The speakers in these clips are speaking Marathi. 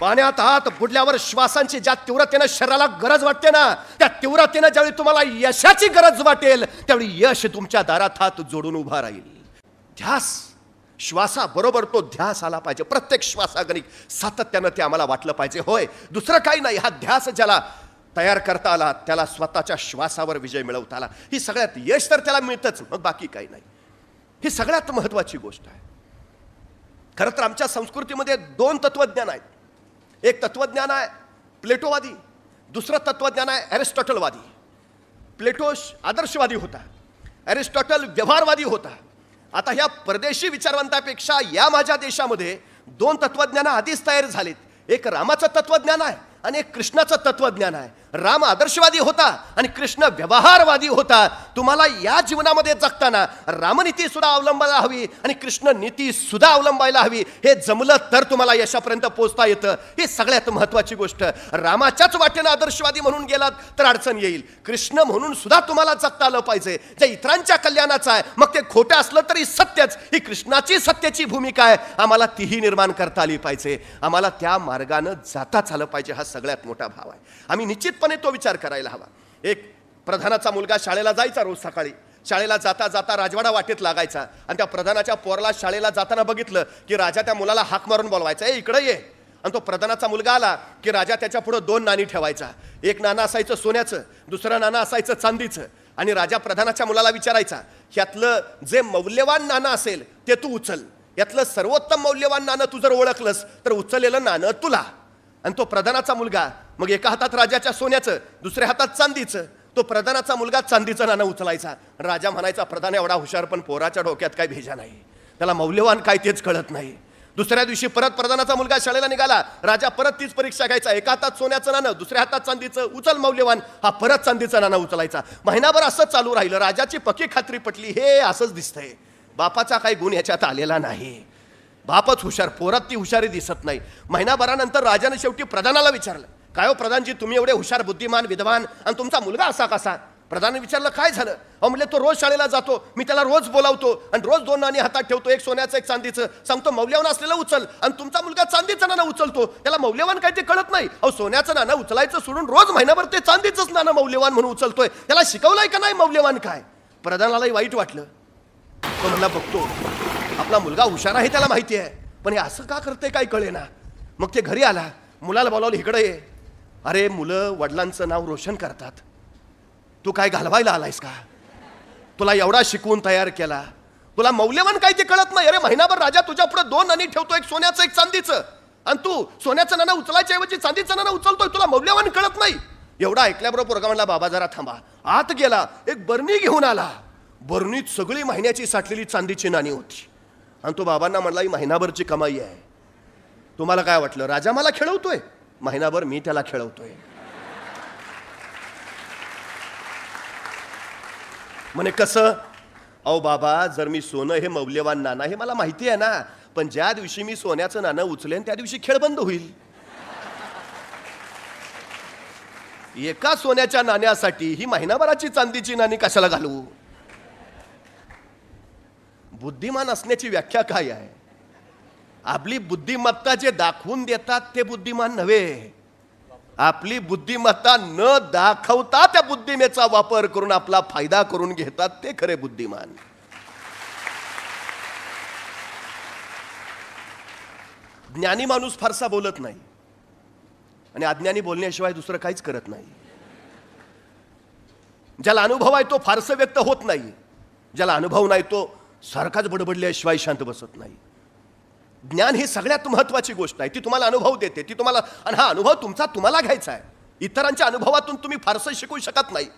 पाण्यात हात बुडल्यावर श्वासांची ज्या तीव्रतेने शरीराला गरज वाटते ना, त्या तीव्रतेने ज्यावेळी तुम्हाला यशाची गरज वाटेल त्यावेळी यश तुमच्या दारात हात जोडून उभा राहील. ध्यास, श्वासाबरोबर तो ध्यास आला पाहिजे. प्रत्येक श्वासागणिक सातत्यानं ते आम्हाला वाटलं पाहिजे. होय, दुसरं काही नाही. हा ध्यास ज्याला तयार करता आला त्याला स्वतःच्या श्वासावर विजय मिळवता आला. ही सगळ्यात यश तर त्याला मिळतंच, मग बाकी काही नाही. ही सगळ्यात महत्वाची गोष्ट आहे. खरं तर आमच्या संस्कृतीमध्ये दोन तत्वज्ञान आहेत. एक तत्वज्ञान आहे प्लेटोवादी, दुसरं तत्वज्ञान आहे ॲरिस्टॉटलवादी. प्लेटो आदर्शवादी होता, ॲरिस्टॉटल व्यवहारवादी होता. आता ह्या परदेशी विचारवंतापेक्षा या माझ्या देशामध्ये दोन तत्वज्ञान आधीच तयार झालीत. एक रामाचं तत्वज्ञान आहे आणि एक कृष्णाचं तत्वज्ञान आहे. राम आदर्शवादी होता आणि कृष्ण व्यवहारवादी होता. तुम्हाला या जीवनामध्ये जगताना रामनीती सुद्धा अवलंबायला हवी आणि कृष्ण नीती सुद्धा अवलंबायला हवी. हे जमलं तर तुम्हाला यशापर्यंत पोहोचता येतं. ही सगळ्यात महत्वाची गोष्ट. रामाच्याच वाटेनं आदर्शवादी म्हणून गेलात तर अडचण येईल. कृष्ण म्हणून सुद्धा तुम्हाला जगता आलं पाहिजे, जे इतरांच्या कल्याणाचं आहे. मग ते खोटं असलं तरी सत्यच. ही कृष्णाची सत्याची भूमिका आहे, आम्हाला तीही निर्माण करता आली पाहिजे. आम्हाला त्या मार्गानं जाताच आलं पाहिजे. हा सगळ्यात मोठा भाव आहे. आम्ही निश्चितपणे तो विचार करायला हवा. एक प्रधानाचा मुलगा शाळेला जायचा. रोज सकाळी शाळेला जाता जाता राजवाडा वाटेत लागायचा आणि त्या प्रधानाच्या पोराला शाळेला जाताना बघितलं की राजा त्या मुलाला हाक मारून बोलवायचा, ए इकडे ये. आणि तो प्रधानाचा मुलगा आला की राजा त्याच्या पुढे दोन नाणी ठेवायचा. एक नाणं असायचं सोन्याचं, दुसरं नाणं असायचं चांदीचं. आणि राजा प्रधानाच्या मुलाला विचारायचा, ह्यातलं जे मौल्यवान नाणं असेल ते तू उचल. यातलं सर्वोत्तम मौल्यवान नाणं तू जर ओळखलंस तर उचललेलं नाणं तुला. आणि तो प्रधानाचा मुलगा मग एका हातात राजाच्या सोन्याचं, दुसऱ्या हातात चांदीचं. तो प्रधानाचा मुलगा चांदीचं नाणं उचलायचा. राजा म्हणायचा, प्रधान एवढा हुशार पण पोराच्या डोक्यात काय भेजा नाही, त्याला मौल्यवान काय तेच कळत नाही. दुसऱ्या दिवशी परत प्रधानाचा मुलगा शाळेला निघाला. राजा परत तीच परीक्षा घ्यायचा. एका हातात सोन्याचं नाणं, दुसऱ्या हातात चांदीचं, उचल मौल्यवान. हा परत चांदीचं नाणं उचलायचा. महिनाभर असंच चालू राहिलं. राजाची पक्की खात्री पटली, हे असंच दिसतंय, बापाचा काही गुण ह्याच्यात आलेला नाही, बापच हुशार, पोरात ती हुशारी दिसत नाही. महिनाभरानंतर राजाने शेवटी प्रधानाला विचारलं, काय हो प्रधानजी, तुम्ही एवढे हुशार, बुद्धिमान, विद्वान, आणि तुमचा मुलगा असा कसा? प्रधानाने विचारलं, काय झालं? अहो म्हणले, तो रोज शाळेला जातो, मी त्याला रोज बोलावतो आणि रोज दोन नाणी हातात ठेवतो, एक सोन्याचं एक चांदीचं, सांगतो मौल्यवान असलेलं उचल. आणि तुमचा मुलगा चांदीचं नाणं उचलतो, त्याला मौल्यवान काय ते कळत नाही. अहो सोन्याचं नाणं उचलायचं सोडून रोज महिनाभर ते चांदीचंच नाणं मौल्यवान म्हणून उचलतोय, त्याला शिकवलंय का नाही मौल्यवान काय? प्रधानालाही वाईट वाटलं. तो म्हणला, बघतो आपला मुलगा हुशार आहे, त्याला माहिती आहे, पण हे असं का करते काय कळेना. मग ते घरी आला, मुलाला बोलावलं, इकडे ये. अरे मुलं वडिलांचं नाव रोशन करतात, तू काय घालवायला आलायस का? तुला एवढा शिकवून तयार केला, तुला मौल्यवान काय ते कळत नाही. अरे महिनाभर राजा तुझ्या पुढे दोन नाणी ठेवतो, एक सोन्याचं एक चांदीचं, आणि तू सोन्याचं नाणं उचलायच्या ऐवजी चांदीचं नाणं उचलतोय, तुला मौल्यवान कळत नाही. एवढा ऐकल्याबरोबर पोरगा म्हणला, बाबा जरा थांबा. आत गेला, एक बरणी घेऊन आला. बरणीत सगळी महिन्याची साठलेली चांदीची नाणी होती. आणि तो बाबांना म्हणला, ही महिनाभरची कमाई आहे. तुम्हाला काय वाटलं, राजा मला खेळवतोय? महिनाभर मी त्याला खेळवतोय. म्हणे कसं? अहो बाबा, जर मी सोनं हे मौल्यवान नाणं हे मला माहिती आहे ना, पण ज्या दिवशी मी सोन्याचं नाणं उचलेन त्या दिवशी खेळ बंद होईल. एका सोन्याच्या नाण्यासाठी ही महिनाभराची चांदीची नाणी कशाला घालवू? बुद्धिमान असण्याची व्याख्या काय आहे? आपली बुद्धिमत्ता जे दाखवून देतात ते बुद्धिमान नव्हे. आपली बुद्धिमत्ता न दाखवता त्या बुद्धिमेचा वापर करून आपला फायदा करून घेतात ते खरे बुद्धिमान. ज्ञानी माणूस फारसा बोलत नाही आणि अज्ञानी बोलण्याशिवाय दुसरं काहीच करत नाही. ज्याला अनुभव आहे तो फारसं व्यक्त होत नाही, ज्याला अनुभव नाही तो सारखाच बडबडल्याशिवाय शांत बसत नाही. ज्ञान ही सगळ्यात महत्वाची गोष्ट आहे. ती तुम्हाला अनुभव देते, ती तुम्हाला, आणि हा अनुभव तुमचा तुम्हाला घ्यायचा आहे. इतरांच्या अनुभवातून तुम्ही फारसं शिकू शकत नाही.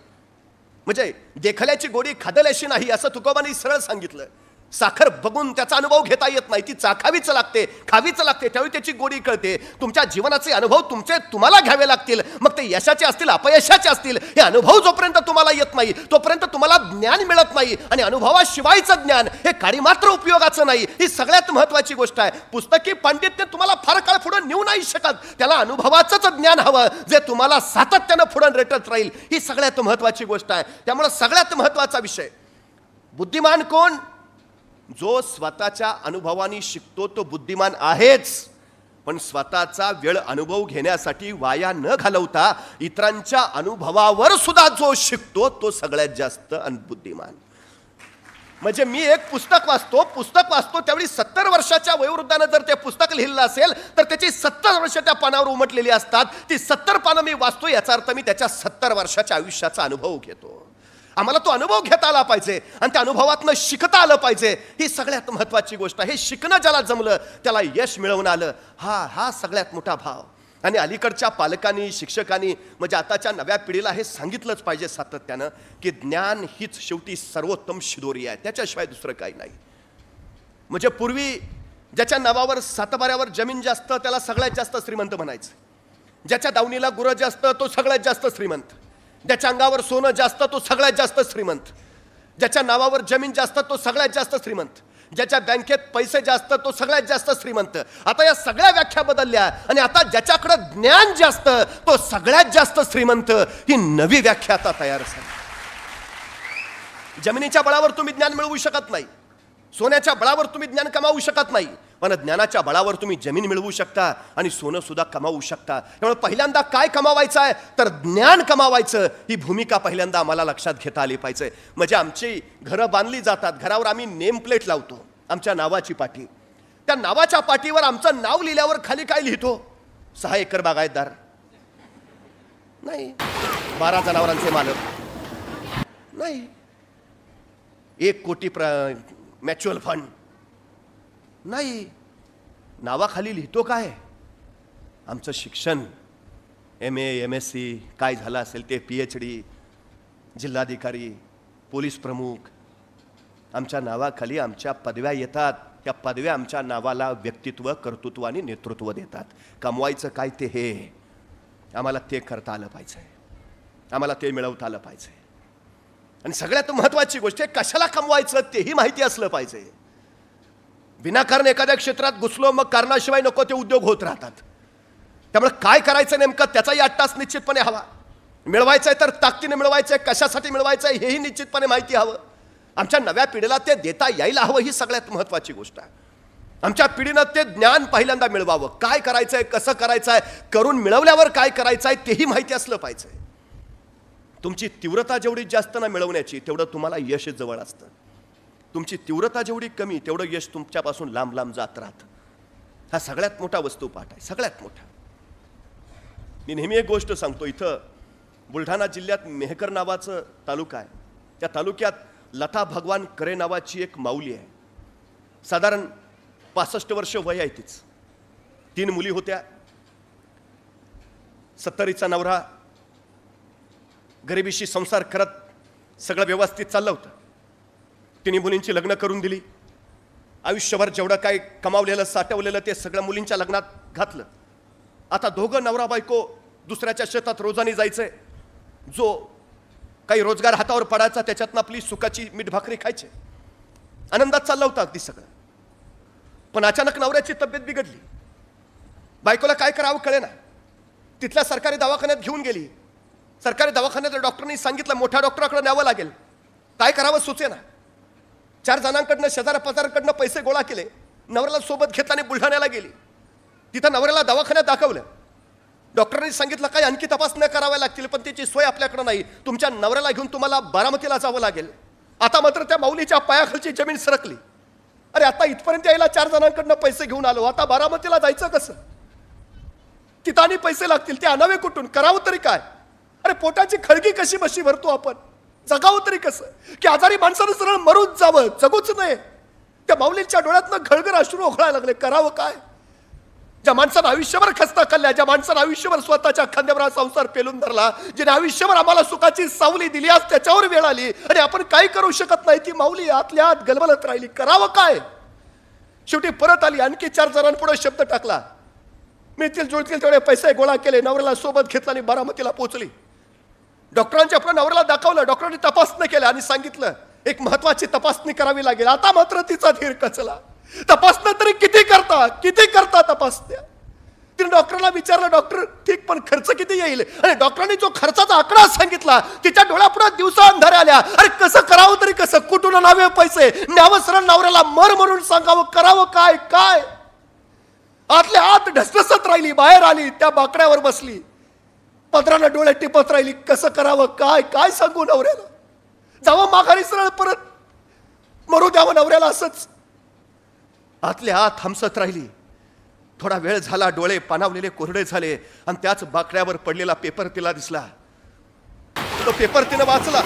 म्हणजे देखल्याची गोडी खादल्याशी नाही असं तुकोबांनी सरळ सांगितलं. साखर बघून त्याचा अनुभव घेता येत नाही, ती चाखावीच लागते, खावीच लागते, त्यावेळी त्याची गोडी कळते. तुमच्या जीवनाचे अनुभव तुमचे तुम्हाला घ्यावे लागतील, मग ते यशाचे असतील अपयशाचे असतील. हे अनुभव जोपर्यंत तुम्हाला येत नाही तोपर्यंत तुम्हाला ज्ञान मिळत नाही. आणि अनुभवाशिवायचं ज्ञान हे काही मात्र उपयोगाचं नाही. ही सगळ्यात महत्वाची गोष्ट आहे. पुस्तकी पांडित्य तुम्हाला फार काळ पुढे नेऊ नाही शकत, त्याला अनुभवाचंच ज्ञान हवं जे तुम्हाला सातत्यानं पुढे रेटत राहील. ही सगळ्यात महत्वाची गोष्ट आहे. त्यामुळे सगळ्यात महत्वाचा विषय, बुद्धिमान कोण? जो स्वतःच्या अनुभवाने शिकतो तो बुद्धिमान आहेच, पण स्वतःचा वेळ अनुभव घेण्यासाठी वाया न घालवता इतरांच्या अनुभवावर सुद्धा जो शिकतो तो सगळ्यात जास्त बुद्धिमान. म्हणजे मी एक पुस्तक वाचतो त्यावेळी 70 वर्षाच्या वयोवृद्धानं जर ते पुस्तक लिहिलं असेल तर त्याची 70 वर्ष त्या पानावर उमटलेली असतात. ती 70 पानं मी वाचतो, याचा अर्थ मी त्याच्या 70 वर्षाच्या आयुष्याचा अनुभव घेतो. आम्हाला तो अनुभव घेता आला पाहिजे आणि त्या अनुभवातनं शिकता आलं पाहिजे. ही सगळ्यात महत्वाची गोष्ट आहे. हे शिकणं ज्याला जमलं त्याला यश मिळवून आलं, हा सगळ्यात मोठा भाव. आणि अलीकडच्या पालकांनी, शिक्षकांनी, म्हणजे आताच्या नव्या पिढीला हे सांगितलंच पाहिजे सातत्यानं की ज्ञान हीच शेवटी सर्वोत्तम शिदोरी आहे, त्याच्याशिवाय दुसरं काही नाही. म्हणजे पूर्वी ज्याच्या नावावर सातबाऱ्यावर जमीन जास्त त्याला सगळ्यात जास्त श्रीमंत म्हणायचं. ज्याच्या दावणीला गुरं जास्त तो सगळ्यात जास्त श्रीमंत. ज्याच्या अंगावर सोनं जास्त तो सगळ्यात जास्त श्रीमंत. ज्याच्या नावावर जमीन जास्त तो सगळ्यात जास्त श्रीमंत. ज्याच्या बँकेत पैसे जास्त तो सगळ्यात जास्त श्रीमंत. आता या सगळ्या व्याख्या बदलल्या आणि आता ज्याच्याकडे ज्ञान जास्त तो सगळ्यात जास्त श्रीमंत, ही नवी व्याख्या आता तयार झाली. जमिनीच्या बळावर तुम्ही ज्ञान मिळवू शकत नाही, सोन्याच्या बळावर तुम्ही ज्ञान कमावू शकत नाही, पण ज्ञानाच्या बळावर तुम्ही जमीन मिळवू शकता आणि सोनं सुद्धा कमावू शकता. त्यामुळे पहिल्यांदा काय कमावायचं आहे तर ज्ञान कमावायचं, ही भूमिका पहिल्यांदा आम्हाला लक्षात घेता आली पाहिजे. म्हणजे आमची घरं बांधली जातात, घरावर आम्ही नेम प्लेट लावतो आमच्या नावाची पाटी. त्या नावाच्या पाटीवर आमचं नाव लिहिल्यावर खाली काय लिहितो? 6 एकर बागायतदार नाही, 12 जनावरांचे मालक नाही, 1 कोटी म्युच्युअल फंड नाही. नावाखाली लिहितो काय? आमचं शिक्षण, MA MSc काय झालं असेल ते, PhD, जिल्हाधिकारी, पोलीस प्रमुख. आमच्या नावाखाली आमच्या पदव्या येतात. त्या पदव्या आमच्या नावाला व्यक्तित्व, कर्तृत्व आणि नेतृत्व देतात. कमवायचं काय ते हे आम्हाला ते करता आलं पाहिजे, आम्हाला ते मिळवता आलं पाहिजे. आणि सगळ्यात महत्त्वाची गोष्ट आहे, कशाला कमवायचं तेही माहिती असलं पाहिजे. विनाकारण एखाद्या क्षेत्रात घुसलो मग कारणाशिवाय नको ते उद्योग होत राहतात. त्यामुळे काय करायचं नेमकं त्याचाही 8 तास निश्चितपणे हवा. मिळवायचं आहे तर ताकदीने मिळवायचं आहे, कशासाठी मिळवायचं आहे हेही निश्चितपणे माहिती हवं. आमच्या नव्या पिढीला ते देता यायला हवं, ही सगळ्यात महत्त्वाची गोष्ट आहे. आमच्या पिढीनं ते ज्ञान पहिल्यांदा मिळवावं. काय करायचं आहे, कसं करायचं आहे, करून मिळवल्यावर काय करायचं आहे तेही माहिती असलं पाहिजे. तुमची तीव्रता जेवढी जास्त ना मिळवण्याची तेवढं तुम्हाला यश जवळ असतं. तुमची तीव्रता जेवढी कमी तेवढं यश तुमच्यापासून लांब लांब जात राहतं. हा सगळ्यात मोठा वस्तुपाठ आहे, सगळ्यात मोठा. मी नेहमी एक गोष्ट सांगतो, इथं बुलढाणा जिल्ह्यात मेहकर नावाचं तालुका आहे. त्या तालुक्यात लता भगवान करे नावाची एक माऊली आहे. साधारण 65 वर्ष वय आहे तिचं. 3 मुली होत्या. 70चा नवरा, गरिबीशी संसार करत सगळं व्यवस्थित चाललं होतं. तिन्ही मुलींची लग्न करून दिली. आयुष्यभर जेवढं काय कमावलेलं, साठवलेलं ते सगळं मुलींच्या लग्नात घातलं. आता दोघं नवरा बायको दुसऱ्याच्या शेतात रोजानी जायचंय. जो काही रोजगार हातावर पडायचा त्याच्यातनं आपली सुखाची मीठ भाकरी खायचे. आनंदात चाललं होतं अगदी सगळं. पण अचानक नवऱ्याची तब्येत बिघडली. बायकोला काय करावं कळेना. तिथल्या सरकारी दवाखान्यात घेऊन गेली. सरकारी दवाखान्यात डॉक्टरांनी सांगितलं मोठ्या डॉक्टराकडे न्यावं लागेल. काय करावं सुचेना. 4 जणांकडनं, शेजाऱ्या पाजारांकडनं पैसे गोळा केले. नवऱ्याला सोबत घेतला आणि बुलढाण्याला गेली. तिथं नवऱ्याला दवाखान्यात दाखवलं. डॉक्टरांनी सांगितलं काही आणखी तपासण्या कराव्या लागतील, पण त्याची सोय आपल्याकडे नाही. तुमच्या नवऱ्याला घेऊन तुम्हाला बारामतीला जावं लागेल. आता मात्र त्या माऊलीच्या पायाखालची जमीन सरकली. अरे आता इथपर्यंत यायला 4 जणांकडनं पैसे घेऊन आलो, आता बारामतीला जायचं कसं? तिथं आणि पैसे लागतील, ते आणावे कुठून? करावं तरी काय? अरे पोटाची खळगी कशी बशी भरतो आपण? जगावं तरी कसं? की आजारी माणसानं सरळ मरूच जावं, जगूच नये. त्या माऊलींच्या डोळ्यातनं घळघळ अश्रू ओघळायला लागले. करावं काय? ज्या माणसानं आयुष्यभर खस्ता खाल्ल्या, ज्या माणसानं आयुष्यभर स्वतःच्या खांद्यावर संसार पेलून धरला, ज्याने आयुष्यभर आम्हाला सुखाची सावली दिली, आज त्याच्यावर वेळ आली आणि आपण काही करू शकत नाही. ती माऊली आतल्या आत गलबलत राहिली. करावं काय? शेवटी परत आली. आणखी 4 जणांपुढे शब्द टाकला. मिळतील जुळतील तेवढे पैसे गोळा केले. नवऱ्याला सोबत घेतला आणि बारामतीला पोहोचली. डॉक्टरांच्या पुढे नवऱ्याला दाखवलं. डॉक्टरांनी तपासणी केलं आणि सांगितलं एक महत्वाची तपासणी करावी लागेल. आता मात्र तिचा धीर कचला. तपासणं तरी किती करता तपासण्या? तिने डॉक्टरला विचारलं, डॉक्टर ठीक पण खर्च किती येईल? आणि डॉक्टरांनी जो खर्चाचा आकडा सांगितला तिच्या डोळ्यापुढे दिवसा अंधारे आल्या. अरे कसं करावं तरी कसं? कुठून आणावे पैसे? न्यावं सरळ नवऱ्याला मर म्हणून सांगावं? करावं काय? आतल्या आत ढसढसत राहिली, बाहेर आली, त्या बाकड्यावर बसली, पदराला डोळे टिपत राहिली. कसं करावं, काय काय सांगू नवऱ्याला? जावं माघारी सरळ परत, मरू द्यावं नवऱ्याला असंच. आतल्या आत हमसत राहिली. थोडा वेळ झाला, डोळे पाणावलेले कोरडे झाले आणि त्याच बाकड्यावर पडलेला पेपर तिला दिसला. तो पेपर तिनं वाचला.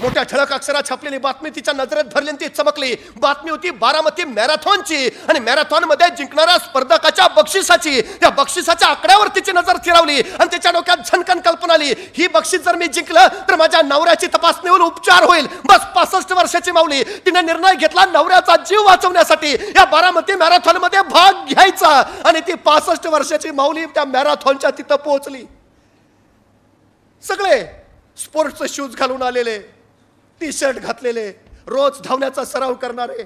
मोठ्या ठळक अक्षरात छापलेली बातमी तिच्या नजरेत भरली आणि ती चमकली. बातमी होती बारामती मॅरेथॉनची आणि मॅरेथॉन मध्ये जिंकणाऱ्या स्पर्धकाच्या बक्षिसाची. त्या बक्षिसाच्या आकड्यावर तिची नजर फिरवली आणि तिच्या डोक्यात झणकन कल्पना आली, ही बक्षीस जर मी जिंकलं तर माझ्या नवऱ्याची तपासणी होऊन उपचार होईल. बस 65 वर्षाची माऊली तिने निर्णय घेतला नवऱ्याचा जीव वाचवण्यासाठी या बारामती मॅरेथॉन मध्ये भाग घ्यायचा. आणि ती 65 वर्षाची माऊली त्या मॅरेथॉनच्या तिथं पोहोचली. सगळे स्पोर्ट्सचे शूज घालून आलेले, टी शर्ट घातलेले, रोज धावण्याचा सराव करणारे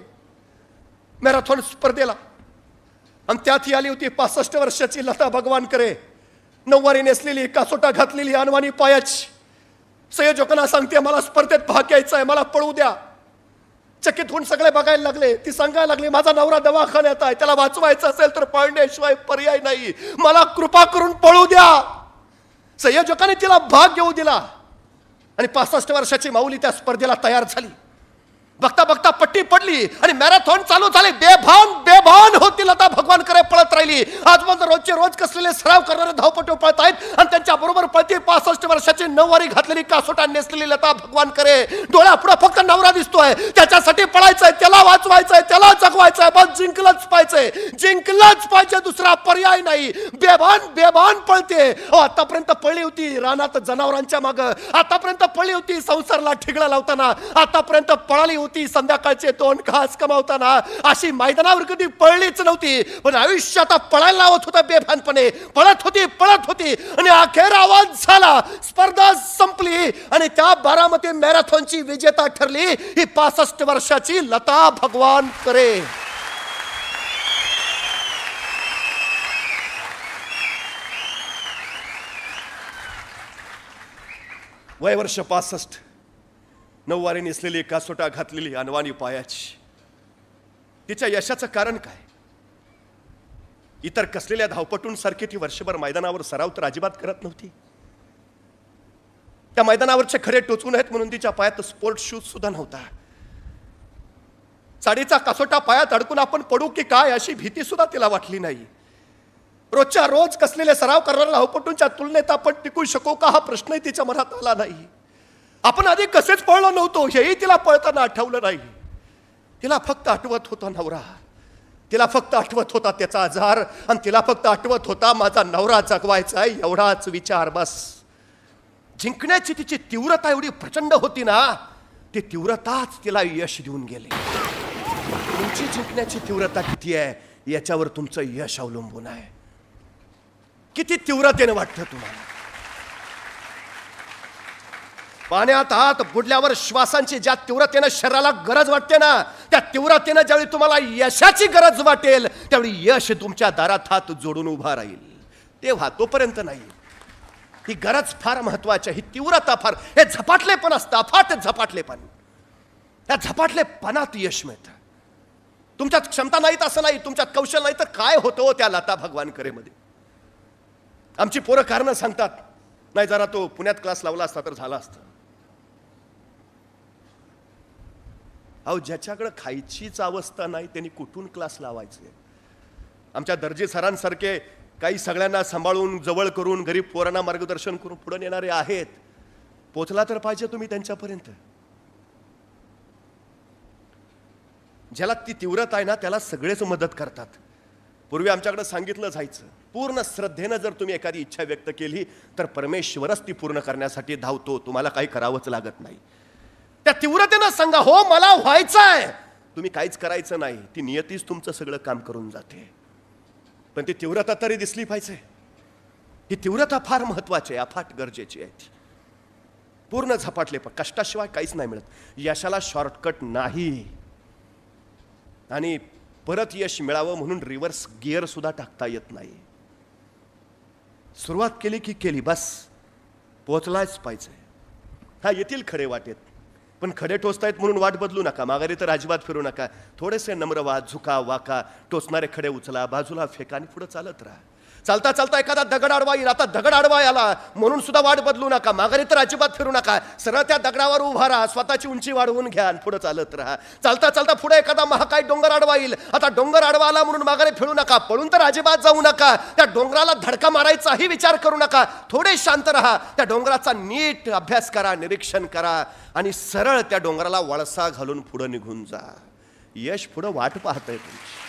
मॅरेथॉन स्पर्धेला. आणि त्यात ही आली होती 65 वर्षाची लता भगवानकरे, नऊवारी नेसलेली, कासोटा घातलेली, अनवाणी पायाची. संयोजकांना सांगते मला स्पर्धेत भाग घ्यायचा आहे, मला पळू द्या. चकित होऊन सगळे बघायला लागले. ती सांगायला लागली माझा नवरा दवाखान्यात आहे, त्याला वाचवायचं असेल तर पळण्याशिवाय पर्याय नाही, मला कृपा करून पळू द्या. संयोजकांनी तिला भाग घेऊ दिला आणि 65 वर्षाची माऊली त्या स्पर्धेला तयार झाली. बघता बघता पट्टी पडली आणि मॅरेथॉन चालू झाले. बेभान बेभान होती लता भगवानकरे पळत राहिली. आजपर्यंत रोजचे रोज कसलेले सराव करणारे धावपटू पळत आहेत आणि त्यांच्या बरोबर पळती 65 वर्षाची नऊवारी घातलेली, कासोटा नेसलेली लता भगवानकरे. डोळ्यापुढे फक्त नवरा दिसतोय, त्याच्यासाठी पळायचंय, त्याला वाचवायचंय, त्याला जगवायचंय, बस जिंकलंच पाहिजे, जिंकलंच पाहिजे, दुसरा पर्याय नाही. बेभान बेभान पळते. आतापर्यंत पळली होती रानात जनावरांच्या माग, आतापर्यंत पळली होती संसारला ठिगळा लावताना, आतापर्यंत पळाली होती संध्याकाळचे 2 घास कमावताना. अशी मैदानावर कधी पळलीच नव्हती. पण आयुष्यात पळायला लावत होता बेभानपणे. पळत होती आणि अखेर आवाज झाला, स्पर्धा संपली आणि त्या बारामती मॅरेथॉनची विजेता ठरली ही 65 वर्षाची लता भगवानकरे. वय वर्ष 65, नऊवारी नेसलेली, कासोटा घातलेली, अनवाणी पायाची. तिच्या यशाचं कारण काय? इतर कसलेल्या धावपटूंसारखी ती वर्षभर मैदानावर सराव तर अजिबात करत नव्हती. त्या मैदानावरचे खडे टोचून आहेत म्हणून तिच्या पायात स्पोर्ट शूज सुद्धा नव्हता. साडीचा कासोटा पायात अडकून आपण पडू की काय अशी भीती सुद्धा तिला वाटली नाही. रोजच्या रोज कसलेले सराव करणाऱ्या धावपटूंच्या तुलनेत आपण टिकू शकू का हा प्रश्नही तिच्या मनात आला नाही. आपण आधी कसेच पळलो नव्हतो हेही तिला पळताना आठवलं नाही. तिला फक्त आठवत होता नवरा, तिला फक्त आठवत होता त्याचा आजार आणि तिला फक्त आठवत होता माझा नवरा जगवायचा आहे एवढाच विचार. बस जिंकण्याची तिची तीव्रता एवढी प्रचंड होती ना, ती तीव्रताच तिला यश देऊन गेली. तुमची जिंकण्याची तीव्रता किती आहे याच्यावर तुमचं यश अवलंबून आहे. किती तीव्रतेने वाटतं तुम्हाला? पाण्यात हात बुडल्यावर श्वासांची ज्या तीव्रतेने शरीराला गरज वाटते ना, त्या तीव्रतेने ज्यावेळी तुम्हाला यशाची गरज वाटेल त्यावेळी यश तुमच्या दारात हात जोडून उभा राहील. तेव्हा तोपर्यंत नाही. ही गरज फार महत्वाची आहे, ही तीव्रता फार. हे झपाटलेपण असतं, अफाट झपाटलेपण. त्या झपाटलेपणात यश मिळतं. तुमच्यात क्षमता नाहीत असं नाही, तुमच्यात कौशल नाही तर काय होतं त्या लता भगवानकरेमध्ये. आमची पोरं कारणं सांगतात, नाही जरा तो पुण्यात क्लास लावला असता तर झाला असतं. अहो ज्याच्याकडे खायचीच अवस्था नाही त्यांनी कुठून क्लास लावायचे? आमच्या दर्जी सरांसारखे काही सगळ्यांना सांभाळून जवळ करून गरीब पोरांना मार्गदर्शन करून पुढे नेणारे आहेत. पोचला तर पाहिजे तुम्ही त्यांच्यापर्यंत. ज्याला ती तीव्रता आहे ना त्याला सगळेच मदत करतात. पूर्वी आमच्याकडे सांगितलं जायचं, पूर्ण श्रद्धेनं जर तुम्ही एखादी इच्छा व्यक्त केली तर परमेश्वरच ती पूर्ण करण्यासाठी धावतो, तुम्हाला काही करावंच लागत नाही. त्या तीव्रतेनं सांगा, हो मला व्हायचं आहे, तुम्ही काहीच करायचं नाही, ती नियतीच तुमचं सगळं काम करून जाते. पण ती तीव्रता तरी दिसली पाहिजे. ही तीव्रता फार महत्वाची आहे, अफाट गरजेची आहे. ती पूर्ण झपाटले, पण कष्टाशिवाय काहीच नाही मिळत. यशाला शॉर्टकट नाही. आणि परत यश मिळावं म्हणून रिव्हर्स गिअर सुद्धा टाकता येत नाही. सुरुवात केली की केली, बस पोहोचलाच पाहिजे. हा येतील खरे वाटेत, पण खडे टोचतायत म्हणून वाट बदलू नका, माघारी तर अजिबात फिरू नका. थोडेसे नम्र व्हा, झुका वाका, टोचणारे खडे उचला, बाजूला फेका आणि पुढे चालत राहा. चालता चालता एखादा दगड आडवा येईल, आता दगड आडवा आला म्हणून सुद्धा वाट बदलू नका, माघारी तर अजिबात फिरू नका. सरळ त्या दगडावर उभा राहा, स्वतःची उंची वाढवून घ्या आणि पुढे चालत राहा. चालता चालता पुढे एखादा महाकाय डोंगर आडवा येईल, आता डोंगर आडवा आला म्हणून माघारी फिरू नका, पळून तर अजिबात जाऊ नका. त्या डोंगराला धडका मारायचाही विचार करू नका. थोडे शांत राहा, त्या डोंगराचा नीट अभ्यास करा, निरीक्षण करा आणि सरळ त्या डोंगराला वळसा घालून पुढे निघून जा. यश पुढे वाट पाहतंय तुमची.